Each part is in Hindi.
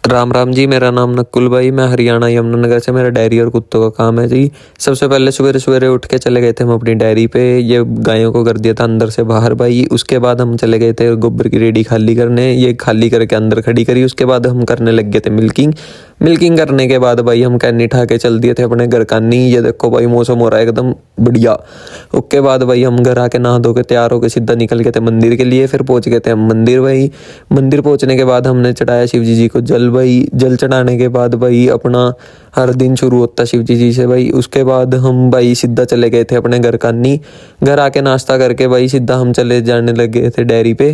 राम राम जी। मेरा नाम नकुल भाई, मैं हरियाणा यमुनानगर से, मेरा डेयरी और कुत्तों का काम है जी। सबसे पहले सवेरे सवेरे उठ के चले गए थे हम अपनी डेयरी पे। ये गायों को कर दिया था अंदर से बाहर भाई। उसके बाद हम चले गए थे गोबर की रेडी खाली करने। ये खाली करके अंदर खड़ी करी। उसके बाद हम करने लग गए थे मिल्किंग। मिल्किंग करने के बाद भाई हम कैनी उठा के चल दिए थे अपने घर कानी। ये देखो भाई मौसम हो रहा है एकदम बढ़िया। उसके बाद भाई हम घर आके नहा धो के तैयार होके सीधा निकल गए थे मंदिर के लिए। फिर पहुंच गए थे हम मंदिर भाई। मंदिर पहुंचने के बाद हमने चढ़ाया शिव जी को जल भाई। जल चढ़ाने के बाद भाई अपना हर दिन शुरू होता शिव जी से भाई। उसके बाद हम भाई सीधा चले गए थे अपने घर कानी। घर आके नाश्ता करके भाई सीधा हम चले जाने लगे थे डेयरी पे।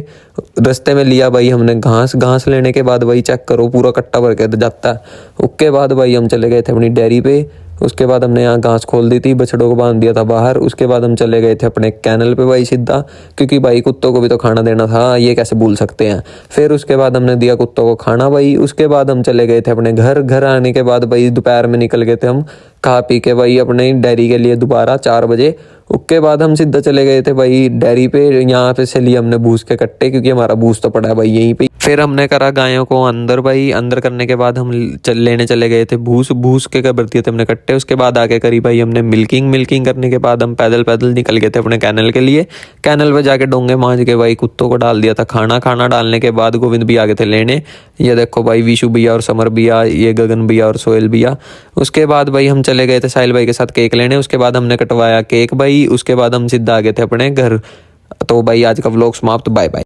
रास्ते में लिया भाई हमने घास। घास लेने के बाद भाई चेक करो पूरा कट्टा भर के जाता है। उसके बाद भाई हम चले गए थे अपनी डेयरी पे। उसके बाद हमने यहाँ घास खोल दी थी, बछड़ों को बांध दिया था बाहर। उसके बाद हम चले गए थे अपने कैनल पे भाई सीधा, क्योंकि भाई कुत्तों को भी तो खाना देना था, ये कैसे भूल सकते हैं। फिर उसके बाद हमने दिया कुत्तों को खाना भाई। उसके बाद हम चले गए थे अपने घर। घर आने के बाद भाई दोपहर में निकल गए थे हम खा पी के भाई अपने डेयरी के लिए दोबारा 4 बजे। उसके बाद हम सीधा चले गए थे भाई डेयरी पे। यहाँ पे से लिए हमने भूस के कट्टे, क्योंकि हमारा भूस तो पड़ा है भाई यहीं पे। फिर हमने करा गायों को अंदर भाई। अंदर करने के बाद हम लेने चले गए थे भूस। भूस के कर दिए थे हमने कट्टे। उसके बाद आके करी भाई हमने मिल्किंग। मिल्किंग करने के बाद हम पैदल पैदल निकल गए थे अपने कैनल के लिए। कैनल पे जाके डोंगे मांझ के भाई कुत्तों को डाल दिया था खाना। खाना डालने के बाद गोविंद भी आ गए थे लेने। ये देखो भाई विशु भैया और समर भैया, ये गगन भैया और सोहेल भैया। उसके बाद भाई हम चले गए थे साहिल भाई के साथ केक लेने। उसके बाद हमने कटवाया केक भाई। उसके बाद हम सीधा आ गए थे अपने घर। तो भाई आज का व्लॉग समाप्त। Bye bye.